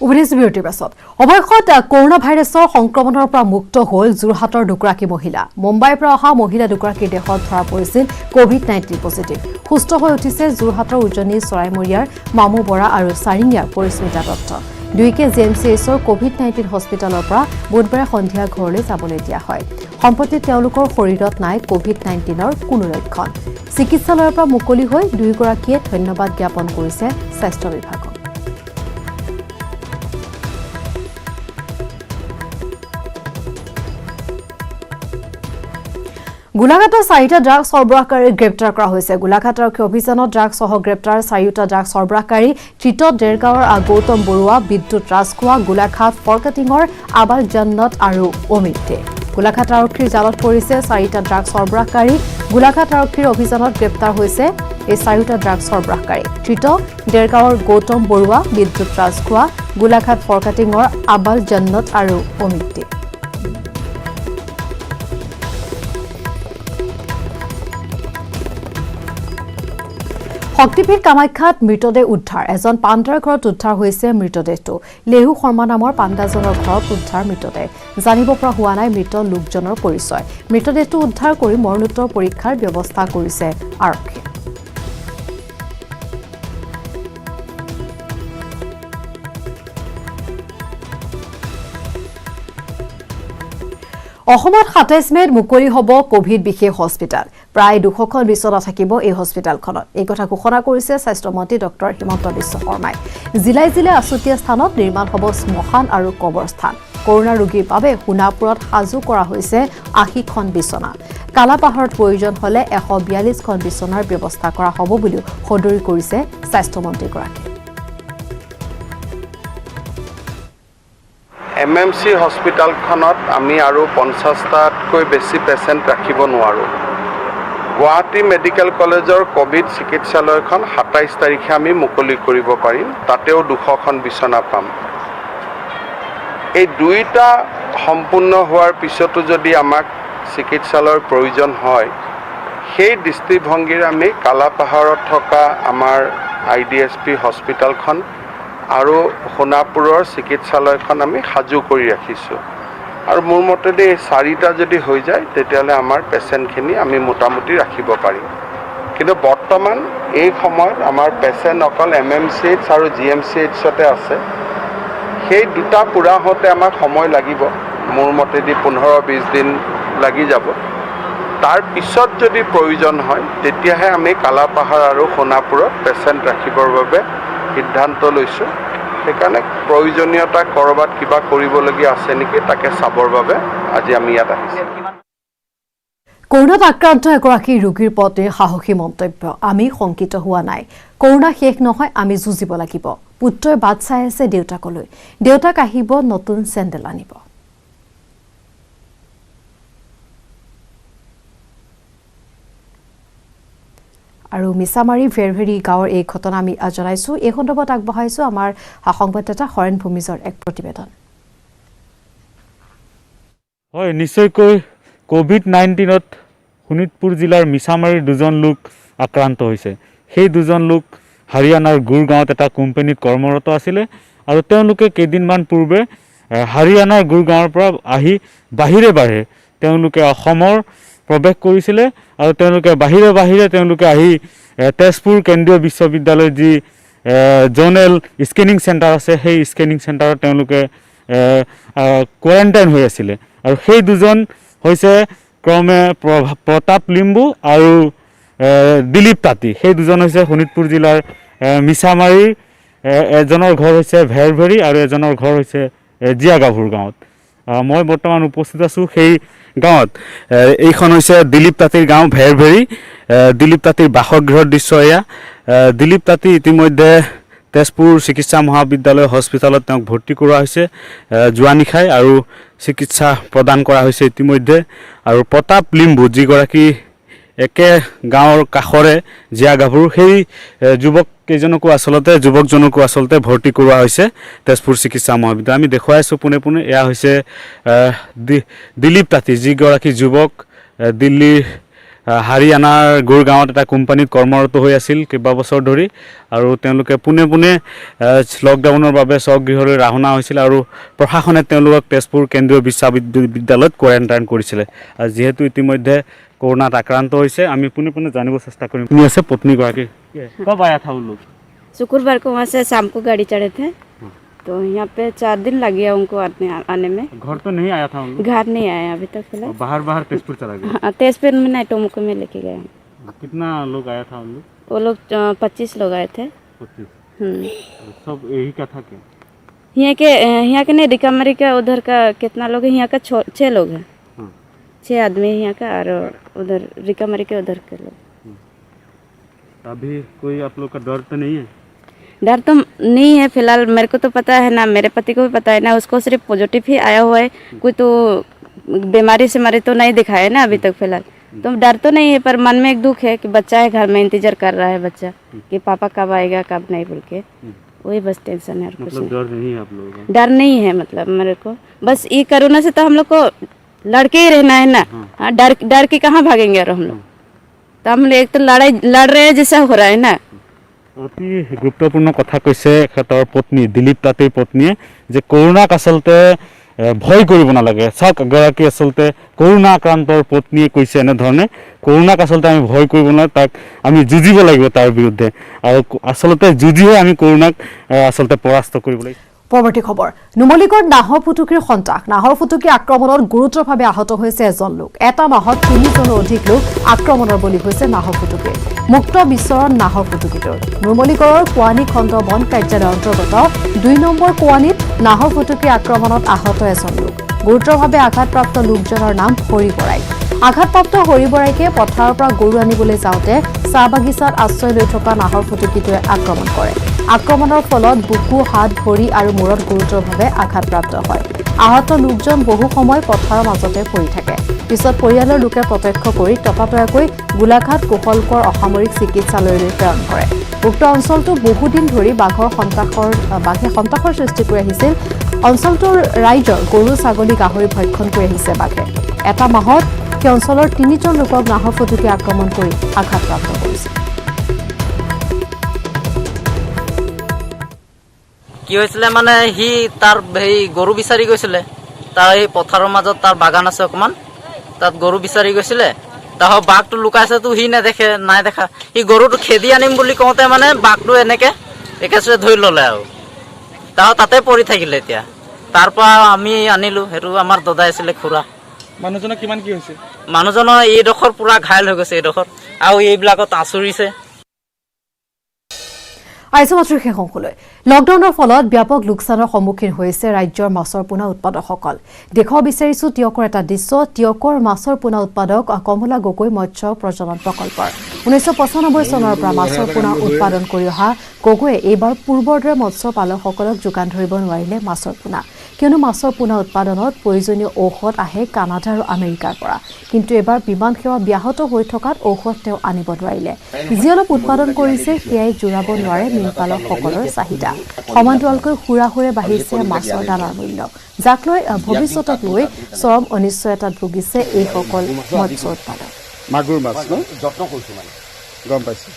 উভতিছো বিৰতিৰ পাছত অৱশেষত কৰোনা ভাইৰাছৰ সংক্ৰমণৰ পৰা মুক্ত হ'ল যোৰহাটৰ দুগৰাকী মহিলা মুম্বাইৰ পৰা অহা মহিলা দুগৰাকী দেশত ধৰা পৰিছিল কোভিড-19 পজিটিভ সুস্থ হৈ উঠিছে যোৰহাটৰ উজনি চৰাইমৰীয়াৰ মামু বৰা আৰু চাৰিঙিয়াৰ পৰিস্মিতা দত্ত দুইকে জিএমচিএছৰ কোভিড-19 হস্পিটেলৰ পৰা বুধবাৰে সন্ধিয়া ঘৰলৈ যাবলৈ দিয়া হয় সম্প্ৰতি তেওঁলোকৰ শৰীৰত নাই কোভিড-19ৰ কোনো লক্ষণ চিকিৎসালয়ৰ পৰা মুকলি হৈ দুইগৰাকীয়ে ধন্যবাদ জ্ঞাপন কৰিছে স্বাস্থ্য বিভাগক গোলাঘাটৰ 4টা ড্ৰাগ সৰবৰাহকাৰী গ্ৰেপ্তাৰ কৰা হৈছে গোলাঘাট আৰক্ষী অভিযানত ড্ৰাগ সহ গ্ৰেপ্তাৰ 4টা ড্ৰাগ সৰবৰাহকাৰী চিটত ডেৰগাঁৱৰ গৌতম বৰুৱা বিদ্যুৎ ৰাজখোৱা গোলাঘাট ফৰকাটিঙৰ আবাল জান্নত আৰু অমিত দে গোলাঘাট আৰক্ষীৰ জালত পৰিছে 4টা ড্ৰাগ সৰবৰাহকাৰী গোলাঘাট আৰক্ষীৰ অভিযানত গ্ৰেপ্তাৰ হৈছে এই 4টা ড্ৰাগ সৰবৰাহকাৰী চিট ডেৰগাঁৱৰ গৌতম বৰুৱা বিদ্যুৎ ৰাজখোৱা গোলাঘাট ফৰকাটিঙৰ আবাল জান্নত আৰু অমিত দে শক্তিপীঠ কামাখ্যাত মৃতদেহ উদ্ধাৰ এজন পাণ্ডাৰ ঘৰত উদ্ধাৰ হৈছে মৃতদেহটো লেহু শৰ্মা নামৰ পাণ্ডাজনৰ ঘৰত উদ্ধাৰ মৃতদেহ জানিব পৰা হোৱা নাই মৃত লোকজনৰ পৰিচয় মৃতদেহটো উদ্ধাৰ কৰি মৰণোত্তৰ পৰীক্ষাৰ ব্যৱস্থা কৰিছে আৰক্ষী অসমত 27 মেত মুকলি হ'ব কোভিড বিশেষ হস্পিটেল প্ৰায় 200খন বিছনা থাকিব এই হস্পিটেলখনত এই কথা ঘোষণা কৰিছে স্বাস্থ্য মন্ত্ৰী ডক্টৰ হিমন্ত বিশ্ব শৰ্মাই জিলাই জিলাই আছুতীয়া স্থানত নিৰ্মাণ হ'ব শ্মশান আৰু কবৰস্থান কৰোনা ৰোগীৰ বাবে সোণাপুৰত সাজু কৰা হৈছে 80খন বিছনা কালাপাহাৰত প্ৰয়োজন হ'লে 142খন বিছনাৰ ব্যৱস্থা কৰা হ'ব বুলি সদৰি কৰিছে স্বাস্থ্য মন্ত্ৰীগৰাকীয়ে এমএমচি হস্পিটেলখনত আমি আৰু 50টাতকৈ বেছি পেচেণ্ট ৰাখিব নোৱাৰোঁ গুৱাহাটী মেডিকেল কলেজৰ কোভিড চিকিৎসালয়খন 27 তাৰিখে আমি মুকলি কৰিব পাৰিম তাতেও 200খন বিছনা পাম এই দুইটা সম্পূৰ্ণ হোৱাৰ পিছতো যদি আমাক চিকিৎসালয়ৰ প্ৰয়োজন হয় সেই দৃষ্টিভংগীৰে আমি কালাপাহাৰত থকা আমাৰ আইডিএছপি হস্পিটেলখন আৰু সোণাপুৰৰ চিকিৎসালয়খন আমি সাজু কৰি ৰাখিছোঁ আৰু মোৰ মতেদি এই 4টা যদি হৈ যায় তেতিয়াহ'লে আমাৰ পেচেণ্টখিনি আমি মোটামুটি ৰাখিব পাৰিম কিন্তু বৰ্তমান এই সময়ত আমাৰ পেচেণ্ট অকল এমএমচিএইচ আৰু জিএমচিএইচতে আছে সেই দুটা পুৰা হওঁতে আমাক সময় লাগিব মোৰ মতেদি 15-20 দিন লাগি যাব তাৰ পিছত যদি প্ৰয়োজন হয় তেতিয়াহে আমি কালাপাহাৰ আৰু সোণাপুৰত পেচেণ্ট ৰাখিবৰ বাবে সিদ্ধান্ত লৈছোঁ সেইকাৰণে প্ৰয়োজনীয়তা কৰবাত কিবা কৰিবলগীয়া আছে নেকি তাকে চাবৰ বাবে আজি আমি ইয়াত আহিছোঁ কৰোনাত আক্ৰান্ত এগৰাকী ৰোগীৰ পত্নীৰ সাহসী মন্তব্য আমি শংকিত হোৱা নাই কৰোনা শেষ নহয় আমি যুঁজিব লাগিব পুত্ৰই বাট চাই আছে দেউতাকলৈ দেউতাক আহিব নতুন চেণ্ডেল আনিব আৰু মিছামাৰী ভেৰভেৰী গাঁৱৰ এই ঘটনা আমি জনাইছো এই সন্দৰ্ভত আগবঢ়াইছো আমাৰ সংবাদদাতা হৰেণ ভূমিজৰ এক প্ৰতিবেদন হয় নিশ্চয়কৈ কোভিড-19ত শোণিতপুৰ জিলাৰ মিছামাৰীৰ দুজন লোক আক্ৰান্ত হৈছে সেই দুজন লোক হাৰিয়ানাৰ গুৰগাঁৱত এটা কোম্পানীত কৰ্মৰত আছিল আৰু তেওঁলোকে কেইদিনমান পূৰ্বে হাৰিয়ানাৰ গুৰগাঁৱৰ পৰা আহি বাহিৰে তেওঁলোকে অসমৰ প্ৰৱেশ কৰিছিল আৰু তেওঁলোকে বাহিৰে তেওঁলোকে আহি তেজপুৰ কেন্দ্ৰীয় বিশ্ববিদ্যালয়ৰ যি জোনেল স্কেনিং চেণ্টাৰ আছে সেই স্কেনিং চেণ্টাৰত তেওঁলোকে কোৱাৰেণ্টাইন হৈ আছিল আৰু সেই দুজন হৈছে ক্ৰমে প্ৰতাপ লিম্বু আৰু দিলীপ তাঁতী সেই দুজন হৈছে শোণিতপুৰ জিলাৰ মিছামাৰীৰ এজনৰ ঘৰ হৈছে ভেৰভেৰী আৰু এজনৰ ঘৰ হৈছে জিয়াগাভুৰ গাঁৱত মই বৰ্তমান উপস্থিত আছোঁ সেই গাঁৱত এইখন হৈছে দিলীপ তাঁতীৰ গাঁও ভেৰভেৰী দিলীপ তাঁতীৰ বাসগৃহৰ দৃশ্য এয়া দিলীপ তাঁতী ইতিমধ্যে তেজপুৰ চিকিৎসা মহাবিদ্যালয় হস্পিটেলত তেওঁক ভৰ্তি কৰোৱা হৈছে যোৱা নিশাই আৰু চিকিৎসা প্ৰদান কৰা হৈছে ইতিমধ্যে আৰু প্ৰতাপ লিম্বু যিগৰাকী একে গাঁৱৰ কাষৰে জিয়াগাভৰু সেই যুৱকজনকো আচলতে ভৰ্তি কৰোৱা হৈছে তেজপুৰ চিকিৎসা মহাবিদ্যালয় আমি দেখুৱাই আছোঁ পোনে এয়া হৈছে দিলীপ তাঁতী যিগৰাকী যুৱক দিল্লীৰ হাৰিয়ানাৰ গুৰগাঁৱত এটা কোম্পানীত কৰ্মৰত হৈ আছিল কেইবা বছৰ ধৰি আৰু তেওঁলোকে পোনে পোনে লকডাউনৰ বাবে স্বগৃহলৈ ৰাওনা হৈছিল আৰু প্ৰশাসনে তেওঁলোকক তেজপুৰ কেন্দ্ৰীয় বিশ্ববিদ্যালয়ত কোৱাৰেণ্টাইন কৰিছিলে আৰু যিহেতু ইতিমধ্যে कोरोना आक्रांत होइसे आमी पुने पुने जानिब चेष्टा करिम पुने से पत्नी गराकी कब आया था वो लोग शुक्रवार को वहाँ से शाम को गाड़ी चढ़े थे तो यहाँ पे 4 दिन लग गया उनको आने में घर तो नहीं आया था उन लोग घर नहीं आया अभी तक फिलहाल बाहर तेजपुर चला गया हाँ तेजपुर में नहीं टोमुको में लेके गए कितना लोग आया था उन लोग वो लोग 25 लोग आए थे 25 सब यही का था क्या यहाँ के नहीं रिकवरी का उधर का कितना लोग है यहाँ का 6 लोग हैं 6 आदमी यहाँ का और उधर रिकवरी के उधर के लोग अभी कोई आप लोग का डर तो नहीं है डर तो नहीं है फिलहाल मेरे को तो पता है ना मेरे पति को भी पता है ना उसको सिर्फ पॉजिटिव ही आया हुआ है कोई तो बीमारी से मरे तो नहीं दिखाया ना अभी तक फिलहाल तो डर तो नहीं है पर मन में एक दुख है कि बच्चा है घर में इंतजार कर रहा है बच्चा कि पापा कब आएगा कब नहीं बोल के वही बस टेंशन है और कुछ मतलब डर नहीं है आप लोगों का डर नहीं है मतलब मेरे को बस ये कोरोना से तो हम लोग को लड़के ही रहना है ना हाँ डर के कहाँ भागेंगे और हम लोग तो हम लोग एक तो लड़ रहे हैं जैसा हो रहा है ना অতি গুৰুত্বপূৰ্ণ কথা কৈছে এখেতৰ পত্নী দিলীপ তাঁতীৰ পত্নীয়ে যে কৰোনাক আচলতে ভয় কৰিব নালাগে চাওক এগৰাকী আচলতে কৰোনা আক্ৰান্তৰ পত্নীয়ে কৈছে এনেধৰণে কৰোনাক আচলতে আমি ভয় কৰিব নালাগে তাক আমি যুঁজিব লাগিব তাৰ বিৰুদ্ধে আৰু আচলতে যুঁজিহে আমি কৰোনাক আচলতে পৰাস্ত কৰিব লাগিব পৰৱৰ্তী খবৰ নুমলীগড় নাহৰ ফুটুকীৰ সন্ত্ৰাস নাহৰ ফুটুকী আক্ৰমণত গুৰুতৰভাৱে আহত হৈছে এজন লোক এটা মাহত 3জনৰ অধিক লোক আক্ৰমণৰ বলি হৈছে নাহৰ ফুটুকী মুক্ত বিচৰণ নাহৰ ফুটুকীটোৰ নুমলীগড়ৰ কোৱানী খণ্ড বন কাৰ্যালয়ৰ অন্তৰ্গত 2 নম্বৰ কোৱানীত নাহৰ ফুটুকী আক্ৰমণত আহত এজন লোক গুৰুতৰভাৱে আঘাতপ্ৰাপ্ত লোকজনৰ নাম হৰি বৰাই আঘাতপ্ৰাপ্ত হৰি বৰাইকে পথাৰৰ পৰা গৰু আনিবলৈ যাওঁতে চাহ বাগিচাত আশ্ৰয় লৈ থকা নাহৰ ফুটুকীটোৱে আক্ৰমণ কৰে আক্ৰমণৰ ফলত বুকু হাত ভৰি আৰু মূৰত গুৰুতৰভাৱে আঘাতপ্ৰাপ্ত হয় আহত লোকজন বহু সময় পথাৰৰ মাজতে পৰি থাকে পিছত পৰিয়ালৰ লোকে প্ৰত্যক্ষ কৰি ততাতয়াকৈ গোলাঘাট কোহলকৰ অসামৰিক চিকিৎসালয়লৈ প্ৰেৰণ কৰে উক্ত অঞ্চলটো বহুদিন ধৰি বাঘে সন্ত্ৰাসৰ সৃষ্টি কৰি আহিছিল অঞ্চলটোৰ ৰাইজৰ গৰু ছাগলী গাহৰি ভক্ষণ কৰি আহিছে বাঘে এটা মাহত সেই অঞ্চলৰ 3জন লোকক নাহৰ ফুটুকী আক্ৰমণ কৰি আঘাতপ্ৰাপ্ত কৰিছে কি হৈছিলে মানে সি তাৰ এই গৰু বিচাৰি গৈছিলে তাৰ এই পথাৰৰ মাজত তাৰ বাগান আছে অকমান তাত গৰু বিচাৰি গৈছিলে তাহ বাঘটো লুকাইছে তো সি নেদেখে নাই দেখা সি গৰুটো খেদি আনিম বুলি কওঁতে মানে বাঘটো এনেকে একেচৰে ধৰি ল'লে আৰু তাহ তাতে পৰি থাকিলে এতিয়া তাৰ পৰা আমি আনিলো হেতু আমাৰ দাদা আছিলে খুৰা মানুহজনৰ কিমান কি হৈছে মানুহজনৰ এইডোখৰ পুৰা ঘাইল হৈ গৈছে এইডোখৰ আৰু এইবিলাকত আঁচুৰিছে আইসমাত্ৰ শেষ অংশলৈ লকডাউনৰ ফলত ব্যাপক লোকচানৰ সন্মুখীন হৈছে ৰাজ্যৰ মাছৰ পোনা উৎপাদকসকল দেখুৱা বিচাৰিছো টিয়কৰ এটা দৃশ্য টিয়কৰ মাছৰ পোনা উৎপাদক কমলা গগৈ মৎস্য প্ৰজনন প্ৰকল্পৰ 1995 চনৰ পৰা মাছৰ পোনা উৎপাদন কৰি অহা গগৈয়ে এইবাৰ পূৰ্বৰ দৰে মৎস্য পালকসকলক যোগান ধৰিব নোৱাৰিলে মাছৰ পোনা কিয়নো মাছৰ পোনা উৎপাদনত প্ৰয়োজনীয় ঔষধ আহে কানাডা আৰু আমেৰিকাৰ পৰা কিন্তু এবাৰ বিমান সেৱা ব্যাহত হৈ থকাত ঔষধ তেওঁ আনিব নোৱাৰিলে যি অলপ উৎপাদন কৰিছে সেয়াই জোৰাব নোৱাৰে মীনপালকসকলৰ চাহিদা সমান্তৰালকৈ হুৰাহুৰে বাঢ়িছে মাছৰ দানাৰ মূল্য যাক লৈ ভৱিষ্যতক লৈ চৰম অনিশ্চয়তাত ভুগিছে এইসকল মৎস্য উৎপাদক মাগুৰ মাছ ন যত্ন কৰিছো মানে গম পাইছো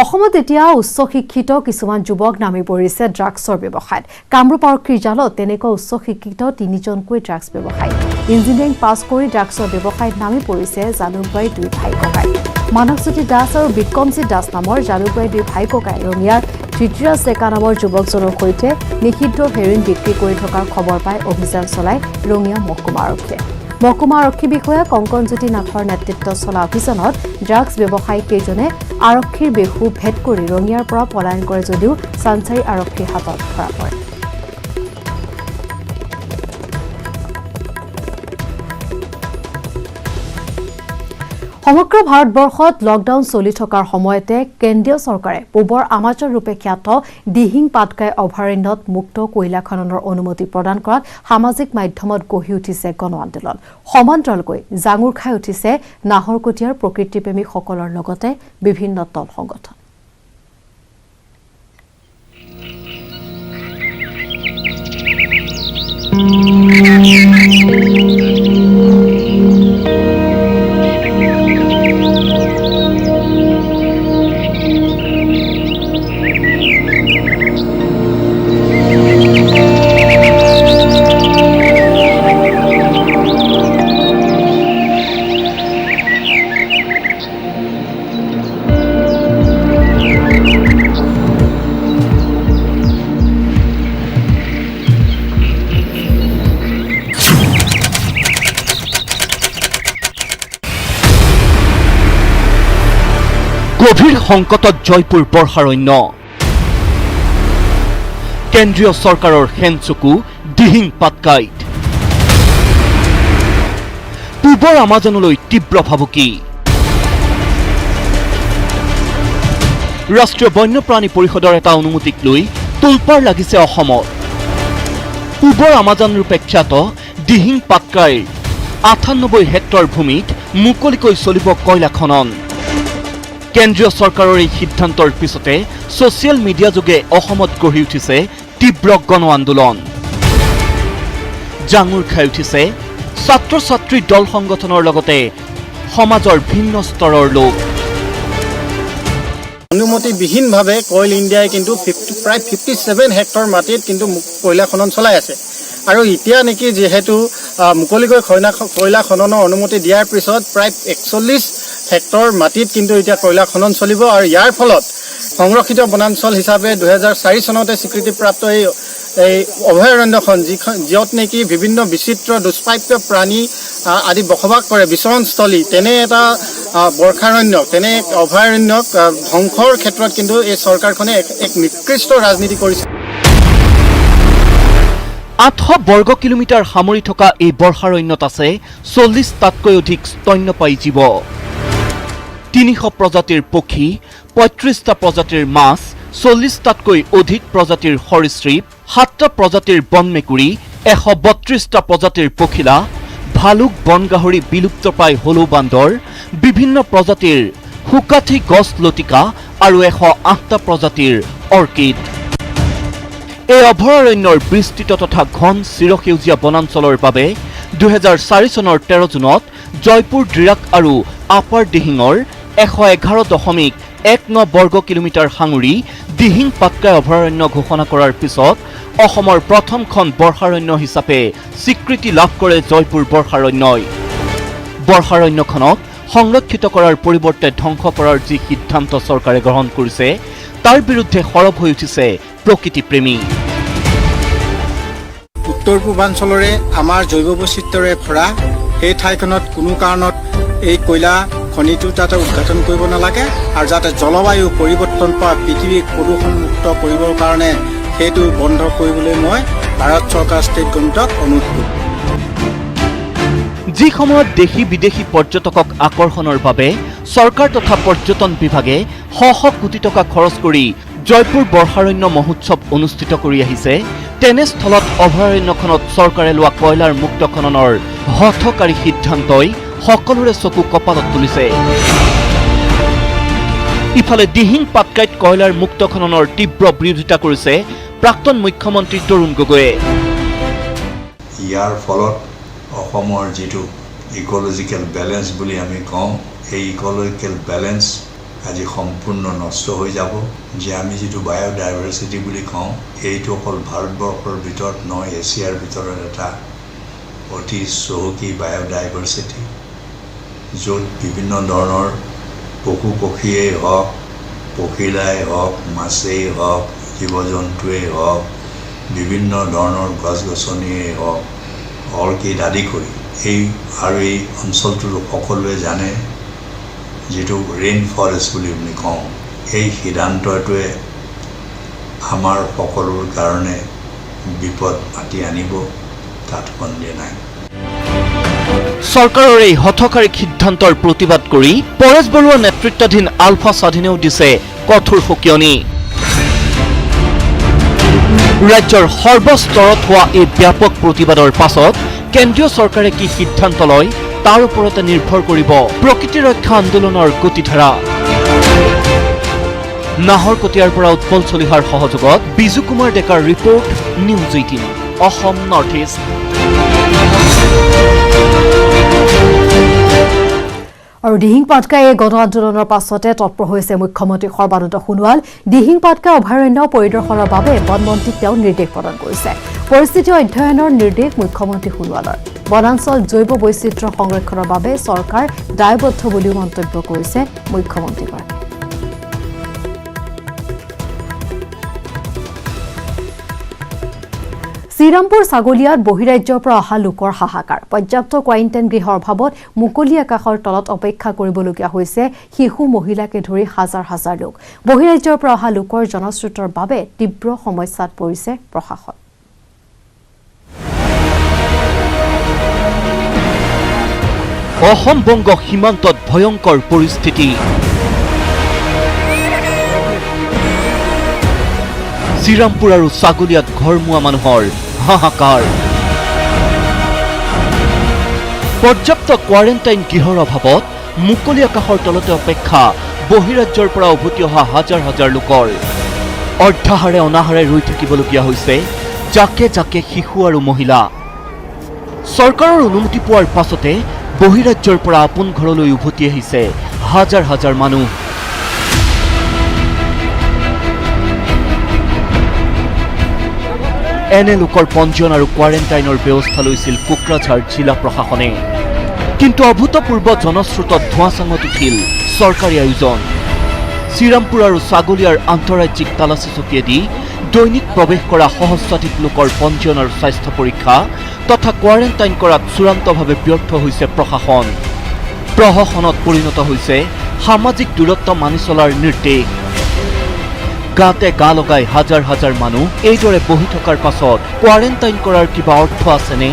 অসমত এতিয়া উচ্চ শিক্ষিত কিছুমান যুৱক নামি পৰিছে ড্ৰাগছৰ ব্যৱসায়ত কামৰূপ আৰক্ষীৰ জালত তেনেকুৱা উচ্চ শিক্ষিত 3জনকৈ ড্ৰাগছ ব্যৱসায়ী ইঞ্জিনিয়াৰিং পাছ কৰি ড্ৰাগছৰ ব্যৱসায়ত নামি পৰিছে জালুকবাৰীৰ 2 ভাই ককাই মানৱজ্যোতি দাস আৰু বিক্ৰমজিৎ দাস নামৰ জালুকবাৰীৰ 2 ভাই ককাই ৰঙিয়াৰ ধৃতিৰাজ ডেকা নামৰ যুৱকজনৰ সৈতে নিষিদ্ধ হেৰোইন বিক্ৰী কৰি থকাৰ খবৰ পাই অভিযান চলাই ৰঙিয়া মহকুমা আৰক্ষীয়ে মহকুমা আৰক্ষী বিষয়া কংকনজ্যোতি নাথৰ নেতৃত্বত চলা অভিযানত ড্ৰাগছ ব্যৱসায়ী কেইজনে আৰক্ষীৰ বেহু ভেদ কৰি ৰঙিয়াৰ পৰা পলায়ন কৰে যদিও চানচাৰী আৰক্ষীৰ হাতত ধৰা পৰে সমগ্ৰ ভাৰতবৰ্ষত লকডাউন চলি থকাৰ সময়তে কেন্দ্ৰীয় চৰকাৰে পূবৰ আমাজন ৰূপে খ্যাত দিহিং পাটকাই অভয়াৰণ্যত মুক্ত কয়লা খননৰ অনুমতি প্ৰদান কৰাত সামাজিক মাধ্যমত গঢ়ি উঠিছে গণ আন্দোলন সমান্তৰালকৈ জাঙুৰ খাই উঠিছে নাহৰকটীয়াৰ প্ৰকৃতিপ্ৰেমীসকলৰ লগতে বিভিন্ন দল সংগঠন গভীৰ সংকটত জয়পুৰ বৰ্ষাৰণ্য কেন্দ্ৰীয় চৰকাৰৰ হেনচকু দিহিং পাটকাইত পূবৰ আমাজনলৈ তীব্ৰ ভাবুকি ৰাষ্ট্ৰীয় বন্যপ্ৰাণী পৰিষদৰ এটা অনুমতিক লৈ তোলপাৰ লাগিছে অসমত পূবৰ আমাজন ৰূপে খ্যাত দিহিং পাটকাইৰ ৯৮ হেক্টৰ ভূমিত মুকলিকৈ চলিব কয়লা খনন কেন্দ্ৰীয় চৰকাৰৰ এই সিদ্ধান্তৰ পিছতে ছ'চিয়েল মিডিয়া যোগে অসমত গঢ়ি উঠিছে তীব্ৰ গণ আন্দোলন জাঙুৰ খাই উঠিছে ছাত্ৰ ছাত্ৰী দল সংগঠনৰ লগতে সমাজৰ ভিন্ন স্তৰৰ লোক অনুমতিবিহীনভাৱে কয়ল ইণ্ডিয়াই কিন্তু প্ৰায় 57 হেক্টৰ মাটিত কিন্তু কয়লা খনন চলাই আছে আৰু এতিয়া নেকি যেহেতু মুকলিকৈ কয়লা খননৰ অনুমতি দিয়াৰ পিছত প্ৰায় 41 হেক্টৰ মাটিত কিন্তু এতিয়া কয়লা খনন চলিব আৰু ইয়াৰ ফলত সংৰক্ষিত বনাঞ্চল হিচাপে 2004 চনতে স্বীকৃতিপ্ৰাপ্ত এই অভয়াৰণ্যখন য'ত নেকি বিভিন্ন বিচিত্ৰ দুষ্প্ৰাপ্য প্ৰাণী আদি বসবাস কৰে বিচৰণস্থলী তেনে এটা বৰ্ষাৰণ্যক তেনে এক অভয়াৰণ্যক ধ্বংসৰ ক্ষেত্ৰত কিন্তু এই চৰকাৰখনে এক নিকৃষ্ট ৰাজনীতি কৰিছে 800 বৰ্গ কিলোমিটাৰ সামৰি থকা এই বৰ্ষাৰণ্যত আছে 40টাতকৈ অধিক স্তন্যপায়ী জীৱ 300 প্ৰজাতিৰ পক্ষী 35টা প্ৰজাতিৰ মাছ 40টাতকৈ অধিক প্ৰজাতিৰ সৰীসৃপ 7টা প্ৰজাতিৰ বন মেকুৰী 132টা প্ৰজাতিৰ পখিলা ভালুক বনগাহৰি বিলুপ্তপ্ৰায় হলৌ বান্দৰ বিভিন্ন প্ৰজাতিৰ হুকাঠি গছ লতিকা আৰু 108টা প্ৰজাতিৰ অৰ্কিড এই অভয়াৰণ্যৰ বিস্তৃত তথা ঘন চিৰসেউজীয়া বনাঞ্চলৰ বাবে 2004 চনৰ 13 জুনত জয়পুৰ ডিৰাক আৰু আপাৰ দিহিঙৰ 111.19 বৰ্গ কিলোমিটাৰ সাঙুৰি দিহিং পাটকাই অভয়াৰণ্য ঘোষণা কৰাৰ পিছত অসমৰ প্ৰথমখন বৰ্ষাৰণ্য হিচাপে স্বীকৃতি লাভ কৰে জয়পুৰ বৰ্ষাৰণ্যই বৰ্ষাৰণ্যখনক সংৰক্ষিত কৰাৰ পৰিৱৰ্তে ধ্বংস কৰাৰ যি সিদ্ধান্ত চৰকাৰে গ্ৰহণ কৰিছে তাৰ বিৰুদ্ধে সৰব হৈ উঠিছে প্ৰকৃতিপ্ৰেমী উত্তৰ পূৰ্বাঞ্চলৰে আমাৰ জৈৱ বৈচিত্ৰ্যৰে ভৰা এই ঠাইখনত কোনো কাৰণত এই কয়লা খনিটো তাতে উদ্ঘাটন কৰিব নালাগে আৰু যাতে জলবায়ু পৰিৱৰ্তন পৰা পৃথিৱীক প্ৰদূষণমুক্ত কৰিবৰ কাৰণে সেইটো বন্ধ কৰিবলৈ মই ভাৰত চৰকাৰ ষ্টেট গভৰ্ণমেণ্টক অনুৰোধ কৰিম যি সময়ত দেশী বিদেশী পৰ্যটকক আকৰ্ষণৰ বাবে চৰকাৰ তথা পৰ্যটন বিভাগে শ কোটি টকা খৰচ কৰি জয়পুৰ বৰ্ষাৰণ্য মহোৎসৱ অনুষ্ঠিত কৰি আহিছে তেনেস্থলত অভয়াৰণ্যখনত চৰকাৰে লোৱা কয়লাৰ মুক্ত খননৰ হঠকাৰী সিদ্ধান্তই সকলোৰে চকু কপালত তুলিছে ইফালে দিহিং পাটকাইত কয়লাৰ মুক্ত খননৰ তীব্ৰ বিৰোধিতা কৰিছে প্ৰাক্তন মুখ্যমন্ত্ৰী তৰুণ গগৈয়ে ইয়াৰ ফলত অসমৰ যিটো ইকোলজিকেল বেলেন্স বুলি আমি কওঁ এই ইকোলজিকেল বেলেন্স আজি সম্পূৰ্ণ নষ্ট হৈ যাব যে আমি যিটো বায়োডাইভাৰ্চিটি বুলি কওঁ এইটো অকল ভাৰতবৰ্ষৰ ভিতৰত নহয় এছিয়াৰ ভিতৰত এটা অতি চহকী বায়োডাইভাৰ্চিটি য'ত বিভিন্ন ধৰণৰ পশু পক্ষীয়েই হওক পখিলাই হওক মাছেই হওক জীৱ জন্তুৱেই হওক বিভিন্ন ধৰণৰ গছ গছনিয়েই হওক অৰ্কিড আদি কৰি এই আৰু এই অঞ্চলটো সকলোৱে জানে যেটো ৰেইন ফৰেষ্ট বুলি আমি কওঁ এই সিদ্ধান্তটোৱে আমাৰ সকলোৰ কাৰণে বিপদ মাতি আনিব তাত সন্দেহ নাই চৰকাৰৰ এই হঠকাৰী সিদ্ধান্তৰ প্ৰতিবাদ কৰি পৰেশ বৰুৱা নেতৃত্বাধীন আলফা স্বাধীনেও দিছে কঠোৰ সকিয়নি ৰাজ্যৰ সৰ্বস্তৰত হোৱা এই ব্যাপক প্ৰতিবাদৰ পাছত কেন্দ্ৰীয় চৰকাৰে কি সিদ্ধান্ত লয় তাৰ ওপৰতে নিৰ্ভৰ কৰিব প্ৰকৃতি ৰক্ষা আন্দোলনৰ গতিধাৰা নাহৰকটীয়াৰ পৰা উৎপল চলিহাৰ সহযোগত বিজু কুমাৰ ডেকাৰ report news 18 Assam north east. আৰু দিহিং পাটকাই এই গণ আন্দোলনৰ পাছতে তৎপৰ হৈছে মুখ্যমন্ত্ৰী সৰ্বানন্দ সোণোৱাল। দিহিং পাটকা অভয়াৰণ্য পৰিদৰ্শনৰ বাবে বনমন্ত্ৰীক তেওঁ নিৰ্দেশ প্ৰদান কৰিছে। পৰিস্থিতি অধ্যয়নৰ নিৰ্দেশ মুখ্যমন্ত্ৰী সোণোৱালৰ। বনাঞ্চল জৈৱ বৈচিত্ৰ্য সংৰক্ষণৰ বাবে চৰকাৰ দায়বদ্ধ বুলিও মন্তব্য কৰিছে মুখ্যমন্ত্ৰীগৰাকীয়ে। শ্ৰীৰামপুৰ ছাগলীয়াত বহিৰাজ্যৰ পৰা অহা লোকৰ হাহাকাৰ। পৰ্যাপ্ত কোৱাৰেণ্টাইন গৃহৰ অভাৱত মুকলি আকাশৰ তলত অপেক্ষা কৰিবলগীয়া হৈছে শিশু মহিলাকে ধৰি হাজাৰ হাজাৰ লোক। বহিৰাজ্যৰ পৰা অহা লোকৰ জনস্ৰোতৰ বাবে তীব্ৰ সমস্যাত পৰিছে প্ৰশাসন। অসম বংগ সীমান্তত ভয়ংকৰ পৰিস্থিতি। শ্ৰীৰামপুৰ আৰু ছাগলীয়াত ঘৰমুৱা মানুহৰ হাহাকাৰ। পৰ্যাপ্ত কোৱাৰেণ্টাইন গৃহৰ অভাৱত মুকলি আকাশৰ তলতে অপেক্ষা বহিৰাজ্যৰ পৰা উভতি অহা হাজাৰ হাজাৰ লোকৰ। অৰ্ধাহাৰে অনাহাৰে ৰৈ থাকিবলগীয়া হৈছে জাকে জাকে শিশু আৰু মহিলা। চৰকাৰৰ অনুমতি পোৱাৰ পাছতে বহিৰাজ্যৰ পৰা আপোন ঘৰলৈ উভতি আহিছে হাজাৰ হাজাৰ মানুহ। এনে লোকৰ পঞ্জীয়ন আৰু কোৱাৰেণ্টাইনৰ ব্যৱস্থা লৈছিল কোকৰাঝাৰ জিলা প্ৰশাসনে। কিন্তু অভূতপূৰ্ব জনস্ৰোতত ধোঁৱাচাঙত উঠিল চৰকাৰী আয়োজন। শ্ৰীৰামপুৰ আৰু ছাগলীয়াৰ আন্তঃৰাজ্যিক তালাচী চকীয়েদি দৈনিক প্ৰৱেশ কৰা সহস্ৰাধিক লোকৰ পঞ্জীয়ন আৰু স্বাস্থ্য পৰীক্ষা তথা কোৱাৰেণ্টাইন কৰাত চূড়ান্তভাৱে ব্যৰ্থ হৈছে প্ৰশাসন। প্ৰহসনত পৰিণত হৈছে সামাজিক দূৰত্ব মানি চলাৰ নিৰ্দেশ। গাতে গা লগাই হাজাৰ হাজাৰ মানুহ এইদৰে বহি থকাৰ পাছত কোৱাৰেণ্টাইন কৰাৰ কিবা অৰ্থ আছেনে?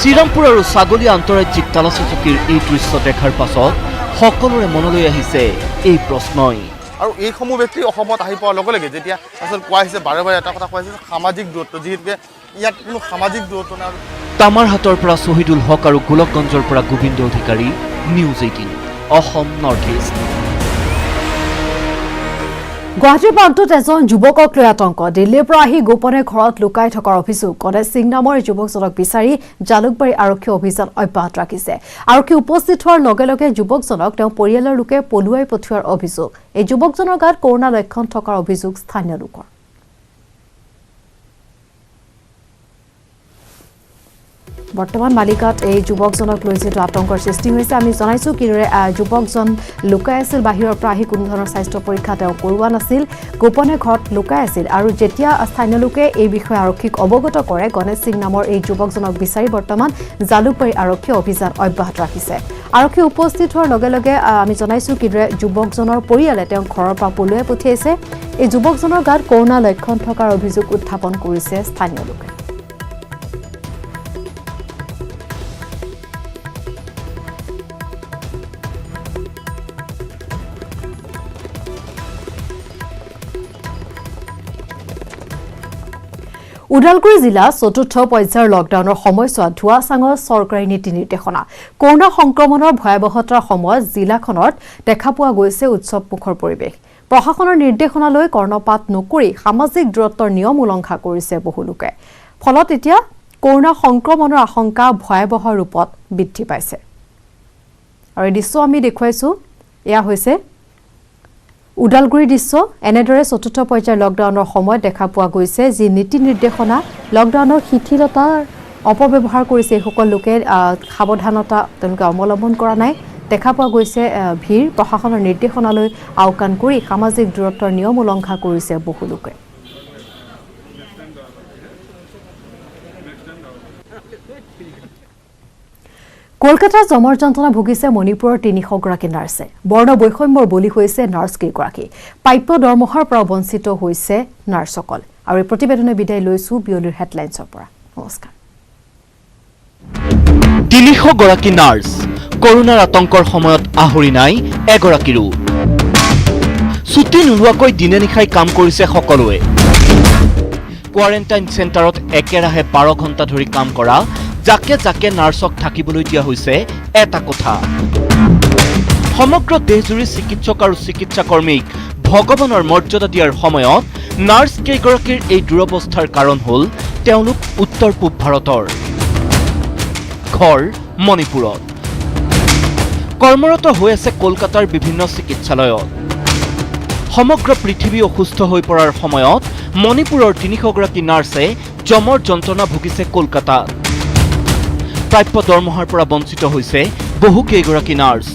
শ্ৰীৰামপুৰ আৰু ছাগলীয়া আন্তঃৰাজ্যিক তালাচী চকীৰ এই দৃশ্য দেখাৰ পাছত সকলোৰে মনলৈ আহিছে এই প্ৰশ্নই। আৰু এইসমূহ ব্যক্তি অসমত আহি পোৱাৰ লগে লগে যেতিয়া আচলতে কোৱা হৈছে বাৰে বাৰে এটা কথা কোৱা হৈছে সামাজিক দূৰত্ব, যিহেতুকে ইয়াত কোনো সামাজিক দূৰত্ব নাই। তামাৰহাটৰ পৰা শ্বহীদুল হক আৰু গোলকগঞ্জৰ পৰা গোবিন্দ অধিকাৰী, নিউজ 18 অসম নৰ্থ ইষ্ট। গুৱাহাটীৰ প্ৰান্তত এজন যুৱকক লৈ আতংক। দিল্লীৰ পৰা আহি গোপনে ঘৰত লুকাই থকাৰ অভিযোগ। গণেশ সিং নামৰ যুৱকজনক বিচাৰি জালুকবাৰী আৰক্ষী অভিযান অব্যাহত ৰাখিছে। আৰক্ষী উপস্থিত হোৱাৰ লগে লগে যুৱকজনক তেওঁ পৰিয়ালৰ লোকে পলুৱাই পঠিওৱাৰ অভিযোগ। এই যুৱকজনৰ গাত কৰোণা লক্ষণ থকাৰ অভিযোগ স্থানীয় লোকৰ। বৰ্তমান মালিকাত এই যুৱকজনক লৈ যিটো আতংকৰ সৃষ্টি হৈছে, আমি জনাইছোঁ কিদৰে যুৱকজন লুকাই আছিল। বাহিৰৰ পৰা আহি কোনো ধৰণৰ স্বাস্থ্য পৰীক্ষা তেওঁ কৰোৱা নাছিল, গোপনে ঘৰত লুকাই আছিল। আৰু যেতিয়া স্থানীয় লোকে এই বিষয়ে আৰক্ষীক অৱগত কৰে, গণেশ সিং নামৰ এই যুৱকজনক বিচাৰি বৰ্তমান জালুকবাৰী আৰক্ষীয়ে অভিযান অব্যাহত ৰাখিছে। আৰক্ষী উপস্থিত হোৱাৰ লগে লগে আমি জনাইছোঁ কিদৰে যুৱকজনৰ পৰিয়ালে তেওঁক ঘৰৰ পৰা পলুৱাই পঠিয়াইছে। এই যুৱকজনৰ গাত কৰোণা লক্ষণ থকাৰ অভিযোগ উত্থাপন কৰিছে স্থানীয় লোকে। ওদালগুৰি জিলা চতুৰ্থ পৰ্যায়ৰ লকডাউনৰ সময়ছোৱাত ধোঁৱাচাঙৰ চৰকাৰী নীতি নিৰ্দেশনা। কৰোণা সংক্ৰমণৰ ভয়াৱহতাৰ সময়ত জিলাখনত দেখা পোৱা গৈছে উৎসৱমুখৰ পৰিৱেশ। প্ৰশাসনৰ নিৰ্দেশনালৈ কৰ্ণপাত নকৰি সামাজিক দূৰত্বৰ নিয়ম উলংঘা কৰিছে বহু লোকে। ফলত এতিয়া কৰোণা সংক্ৰমণৰ আশংকা ভয়াৱহ ৰূপত বৃদ্ধি পাইছে। আৰু এই দৃশ্য আমি দেখুৱাইছোঁ, এয়া হৈছে ওদালগুৰিৰ দৃশ্য। এনেদৰে চতুৰ্থ পৰ্যায়ৰ লকডাউনৰ সময়ত দেখা পোৱা গৈছে যি নীতি নিৰ্দেশনা, লকডাউনৰ শিথিলতাৰ অপব্যৱহাৰ কৰিছে এইসকল লোকে। সাৱধানতা তেওঁলোকে অৱলম্বন কৰা নাই। দেখা পোৱা গৈছে ভিৰ। প্ৰশাসনৰ নিৰ্দেশনালৈ আওকাণ কৰি সামাজিক দূৰত্বৰ নিয়ম উলংঘা কৰিছে বহু লোকে। কলকাতাত জমৰ যন্ত্ৰণা ভুগিছে মণিপুৰৰ ৩০০ গৰাকী নাৰ্ছে। বৰ্ণ বৈষম্যৰ বলি হৈছে নাৰ্ছ কেইগৰাকী। প্ৰাপ্য দৰমহাৰ পৰা বঞ্চিত হৈছে নাৰ্ছসকল। আৰু এই প্ৰতিবেদনে বিদায় লৈছোঁ বিয়লিৰ হেডলাইনছৰ পৰা। নমস্কাৰ। ৩০০ গৰাকী নাৰ্ছ, কৰোণাৰ আতংকৰ সময়ত আহৰি নাই এগৰাকীৰো। ছুটি নোলোৱাকৈ দিনে নিশাই কাম কৰিছে সকলোৱে। কোৱাৰেণ্টাইন চেণ্টাৰত একেৰাহে 12 ঘণ্টা ধৰি কাম কৰা জাকে জাকে নাৰ্ছক থাকিবলৈ দিয়া হৈছে এটা কোঠা। সমগ্ৰ দেশজুৰি চিকিৎসক আৰু চিকিৎসা কৰ্মীক ভগৱানৰ মৰ্যাদা দিয়াৰ সময়ত নাৰ্ছ কেইগৰাকীৰ এই দুৰৱস্থাৰ কাৰণ হ'ল তেওঁলোক উত্তৰ পূব ভাৰতৰ, ঘৰ মণিপুৰত, কৰ্মৰত হৈ আছে কলকাতাৰ বিভিন্ন চিকিৎসালয়ত। সমগ্ৰ পৃথিৱী অসুস্থ হৈ পৰাৰ সময়ত মণিপুৰৰ ৩০০ গৰাকী নাৰ্ছে জমৰ যন্ত্ৰণা ভুগিছে কলকাতাত। প্ৰাপ্য দৰমহাৰ পৰা বঞ্চিত হৈছে বহু কেইগৰাকী নাৰ্ছ।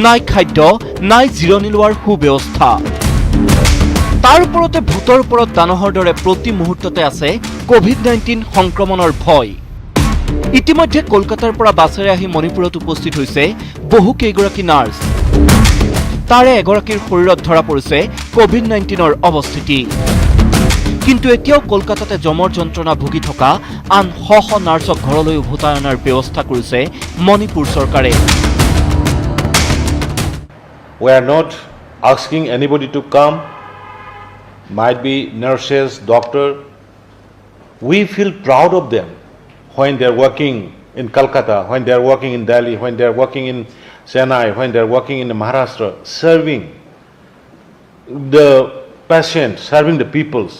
নাই খাদ্য, নাই জিৰণি লোৱাৰ সুব্যৱস্থা। তাৰ ওপৰতে ভূতৰ ওপৰত দানহৰ দৰে প্ৰতি মুহূৰ্ততে আছে কোভিড-19 সংক্ৰমণৰ ভয়। ইতিমধ্যে কলকাতাৰ পৰা বাছেৰে আহি মণিপুৰত উপস্থিত হৈছে বহু কেইগৰাকী নাৰ্ছ। তাৰে এগৰাকীৰ শৰীৰত ধৰা পৰিছে কোভিড-19ৰ অৱস্থিতি। কিন্তু এতিয়াও কলকাতাতে জমৰ যন্ত্ৰণা ভুগি থকা আন শ শ নাৰ্ছক ঘৰলৈ উভতাই অনাৰ ব্যৱস্থা কৰিছে মণিপুৰ চৰকাৰে। We are not asking anybody to come, might be nurses, doctor. We feel proud of them when they are working in Calcutta, when they are working in Delhi, when they are working in Chennai, when they are working in Maharashtra, serving the patients, serving the peoples.